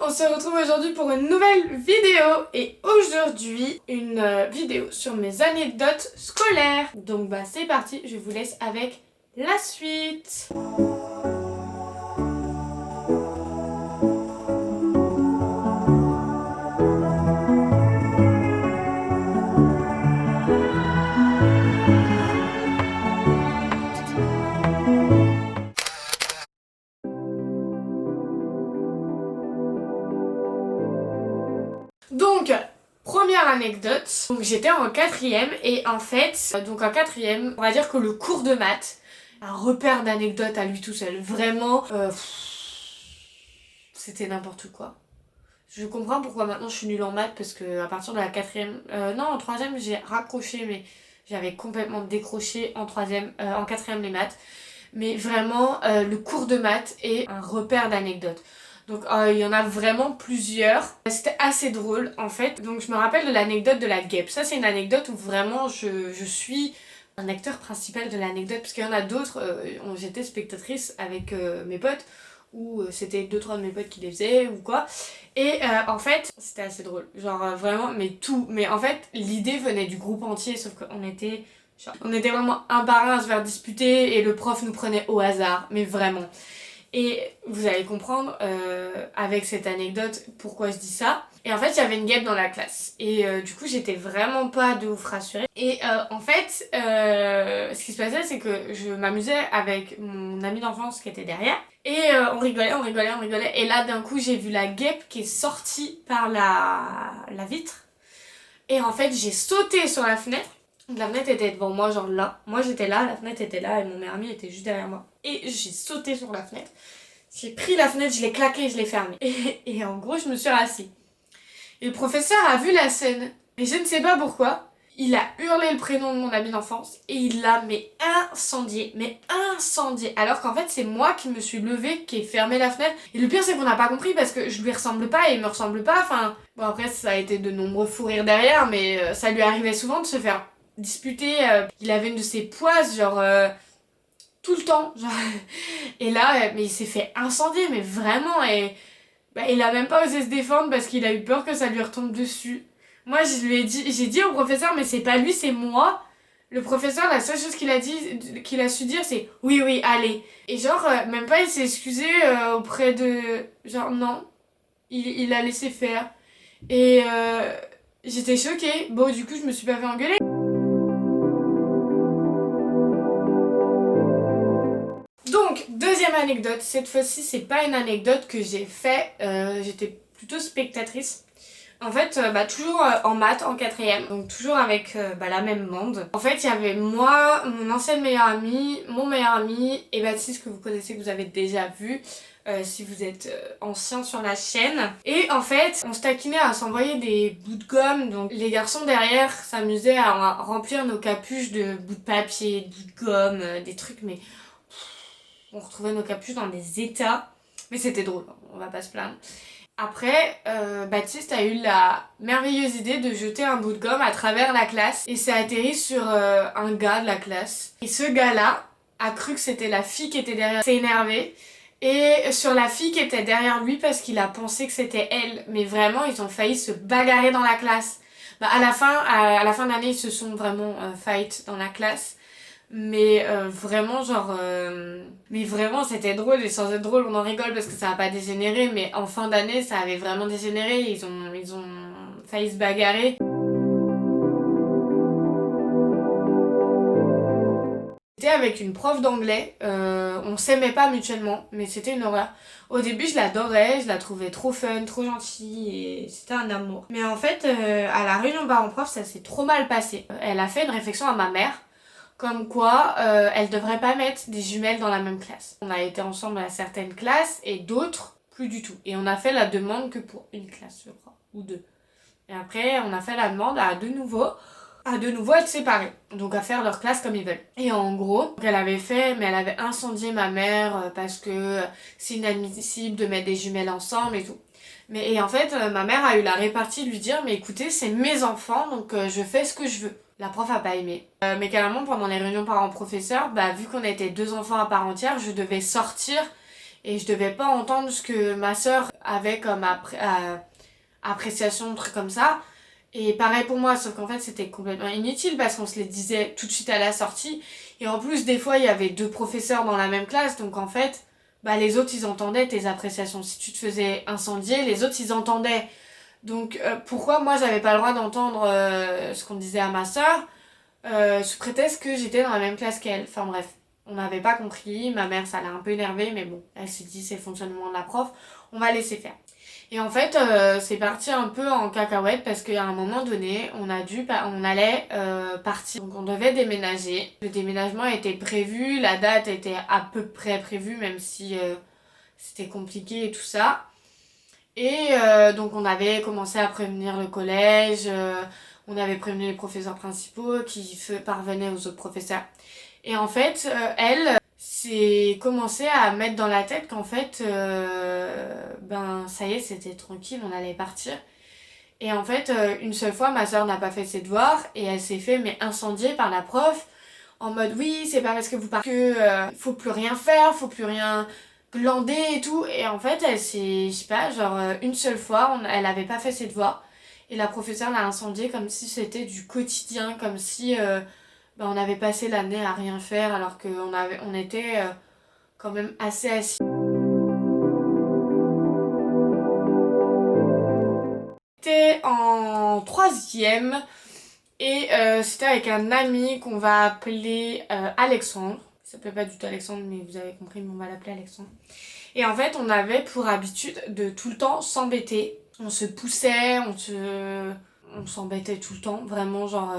on se retrouve aujourd'hui pour une nouvelle vidéo et aujourd'hui une vidéo sur mes anecdotes scolaires. Donc c'est parti, je vous laisse avec la suite. Donc, première anecdote, donc j'étais en quatrième et en fait, donc en quatrième, on va dire que le cours de maths, un repère d'anecdotes à lui tout seul, vraiment, c'était n'importe quoi. Je comprends pourquoi maintenant je suis nulle en maths parce que à partir de la quatrième, non en troisième j'ai raccroché mais j'avais complètement décroché en troisième, en quatrième les maths. Mais vraiment le cours de maths est un repère d'anecdotes. Donc il y en a vraiment plusieurs. C'était assez drôle en fait. Donc je me rappelle de l'anecdote de la guêpe. Ça c'est une anecdote où vraiment je suis un acteur principal de l'anecdote. Parce qu'il y en a d'autres, j'étais spectatrice avec mes potes. Ou c'était 2-3 de mes potes qui les faisaient ou quoi. Et en fait c'était assez drôle. Genre vraiment mais tout. Mais en fait l'idée venait du groupe entier sauf qu'on était... on était vraiment un par un à se faire disputer et le prof nous prenait au hasard, mais vraiment. Et vous allez comprendre avec cette anecdote pourquoi je dis ça. Et en fait, il y avait une guêpe dans la classe. Et du coup, j'étais vraiment pas de ouf rassurée. Et en fait, ce qui se passait, c'est que je m'amusais avec mon ami d'enfance qui était derrière. Et on rigolait. Et là, d'un coup, j'ai vu la guêpe qui est sortie par la vitre. Et en fait, j'ai sauté sur la fenêtre. La fenêtre était devant moi, genre là. Moi j'étais là, la fenêtre était là et mon meilleur ami était juste derrière moi. Et j'ai sauté sur la fenêtre. J'ai pris la fenêtre, je l'ai claquée, je l'ai fermée. Et en gros, je me suis rassis. Et le professeur a vu la scène. Et je ne sais pas pourquoi. Il a hurlé le prénom de mon ami d'enfance et il l'a incendié. Alors qu'en fait, c'est moi qui me suis levée, qui ai fermé la fenêtre. Et le pire, c'est qu'on n'a pas compris parce que je lui ressemble pas et il me ressemble pas. Enfin, bon, après, ça a été de nombreux fous rires derrière, mais ça lui arrivait souvent de se faire disputer. Il avait une de ses poisses, genre tout le temps. Genre. Et là, mais il s'est fait incendier, mais vraiment. Et il a même pas osé se défendre parce qu'il a eu peur que ça lui retombe dessus. Moi, j'ai dit au professeur, mais c'est pas lui, c'est moi. Le professeur, la seule chose qu'il a su dire, c'est oui, allez. Et genre, même pas il s'est excusé auprès de... Genre, non. Il a laissé faire. Et j'étais choquée. Bon, du coup, je me suis pas fait engueuler. Donc, deuxième anecdote. Cette fois-ci, c'est pas une anecdote que j'ai fait. J'étais plutôt spectatrice. En fait, toujours en maths, en quatrième, donc toujours avec la même bande. En fait, il y avait moi, mon ancienne meilleure amie, mon meilleur ami et Baptiste que vous connaissez, que vous avez déjà vu si vous êtes ancien sur la chaîne. Et en fait, on se taquinait à s'envoyer des bouts de gomme. Donc les garçons derrière s'amusaient à remplir nos capuches de bouts de papier, de bouts de gomme, des trucs, mais on retrouvait nos capuches dans des états. Mais c'était drôle, on va pas se plaindre. Après, Baptiste a eu la merveilleuse idée de jeter un bout de gomme à travers la classe et ça a atterri sur un gars de la classe. Et ce gars-là a cru que c'était la fille qui était derrière, s'est énervé. Et sur la fille qui était derrière lui parce qu'il a pensé que c'était elle. Mais vraiment, ils ont failli se bagarrer dans la classe. À la fin de l'année, ils se sont vraiment fight dans la classe. Mais vraiment mais vraiment c'était drôle et sans être drôle on en rigole parce que ça a pas dégénéré mais en fin d'année ça avait vraiment dégénéré, ils ont failli se bagarrer. J'étais avec une prof d'anglais, on s'aimait pas mutuellement mais c'était une horreur. Au début je l'adorais, je la trouvais trop fun, trop gentille et c'était un amour. Mais en fait à la réunion parents-prof ça s'est trop mal passé. Elle a fait une réflexion à ma mère comme quoi elle devrait pas mettre des jumelles dans la même classe. On a été ensemble à certaines classes et d'autres plus du tout. Et on a fait la demande que pour une classe je crois, ou deux. Et après on a fait la demande à de nouveau être séparés. Donc à faire leur classe comme ils veulent. Et en gros, elle avait incendié ma mère parce que c'est inadmissible de mettre des jumelles ensemble et tout. Et en fait, ma mère a eu la répartie de lui dire mais écoutez, c'est mes enfants donc je fais ce que je veux. La prof a pas aimé. Mais carrément pendant les réunions parents-professeurs, vu qu'on était deux enfants à part entière, je devais sortir et je devais pas entendre ce que ma sœur avait comme appréciation, truc comme ça. Et pareil pour moi, sauf qu'en fait c'était complètement inutile parce qu'on se les disait tout de suite à la sortie. Et en plus, des fois, il y avait 2 professeurs dans la même classe, donc en fait, bah les autres ils entendaient tes appréciations. Si tu te faisais incendier, les autres ils entendaient. Donc pourquoi moi j'avais pas le droit d'entendre ce qu'on disait à ma sœur sous prétexte que j'étais dans la même classe qu'elle. Enfin bref, on n'avait pas compris, ma mère ça l'a un peu énervée, mais bon, elle s'est dit c'est le fonctionnement de la prof, on va laisser faire. Et en fait, c'est parti un peu en cacahuète parce qu'à un moment donné, on allait partir. Donc on devait déménager. Le déménagement était prévu, la date était à peu près prévue, même si c'était compliqué et tout ça. Et donc on avait commencé à prévenir le collège, on avait prévenu les professeurs principaux qui parvenaient aux autres professeurs. Et en fait, elle s'est commencé à mettre dans la tête qu'en fait, ben ça y est, c'était tranquille, on allait partir. Et en fait, une seule fois, ma soeur n'a pas fait ses devoirs et elle s'est fait incendier par la prof en mode oui, c'est pas parce que vous partez que faut plus rien faire, faut plus rien glander et tout. Et en fait, elle s'est, je sais pas, genre une seule fois, elle avait pas fait ses devoirs et la professeure l'a incendiée comme si c'était du quotidien, comme si ben, on avait passé l'année à rien faire alors on était quand même assez assis. J'étais en troisième et c'était avec un ami qu'on va appeler Alexandre. Il s'appelle pas du tout Alexandre, mais vous avez compris, mais on va l'appeler Alexandre. Et en fait, on avait pour habitude de tout le temps s'embêter. On se poussait, on s'embêtait tout le temps, vraiment genre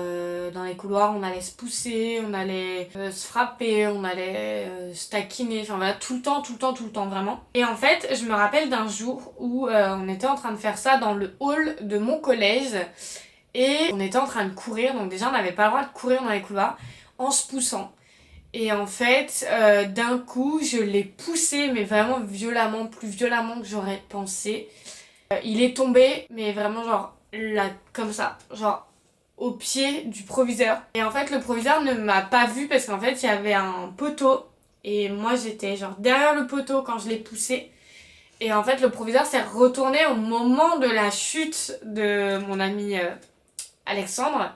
dans les couloirs on allait se pousser, on allait se frapper, on allait se taquiner, enfin voilà, tout le temps vraiment. Et en fait je me rappelle d'un jour où on était en train de faire ça dans le hall de mon collège et on était en train de courir, donc déjà on n'avait pas le droit de courir dans les couloirs en se poussant. Et en fait, d'un coup, je l'ai poussé, mais vraiment violemment, plus violemment que j'aurais pensé. Il est tombé, mais vraiment genre là, comme ça, genre au pied du proviseur. Et en fait, le proviseur ne m'a pas vue parce qu'en fait, il y avait un poteau. Et moi, j'étais genre derrière le poteau quand je l'ai poussé. Et en fait, le proviseur s'est retourné au moment de la chute de mon ami Alexandre.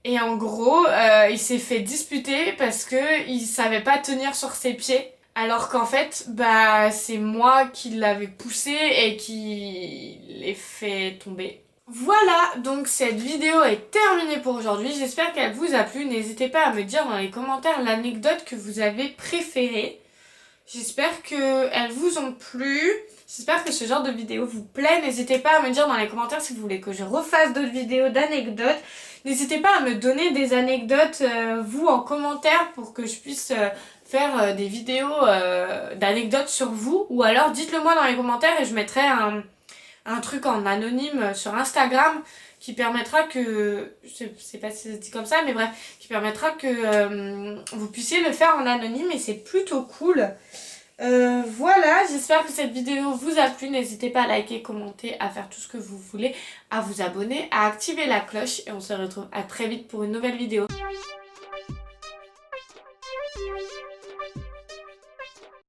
Et en gros, il s'est fait disputer parce que il savait pas tenir sur ses pieds. Alors qu'en fait, bah c'est moi qui l'avais poussé et qui l'ai fait tomber. Voilà, donc cette vidéo est terminée pour aujourd'hui. J'espère qu'elle vous a plu. N'hésitez pas à me dire dans les commentaires l'anecdote que vous avez préférée. J'espère qu'elles vous ont plu. J'espère que ce genre de vidéo vous plaît. N'hésitez pas à me dire dans les commentaires si vous voulez que je refasse d'autres vidéos d'anecdotes. N'hésitez pas à me donner des anecdotes, vous, en commentaire pour que je puisse faire des vidéos d'anecdotes sur vous. Ou alors dites-le moi dans les commentaires et je mettrai un truc en anonyme sur Instagram qui permettra que, je sais pas si c'est dit comme ça, mais bref, qui permettra que vous puissiez le faire en anonyme et c'est plutôt cool. Voilà, j'espère que cette vidéo vous a plu. N'hésitez pas à liker, commenter, à faire tout ce que vous voulez, à vous abonner, à activer la cloche et on se retrouve à très vite pour une nouvelle vidéo.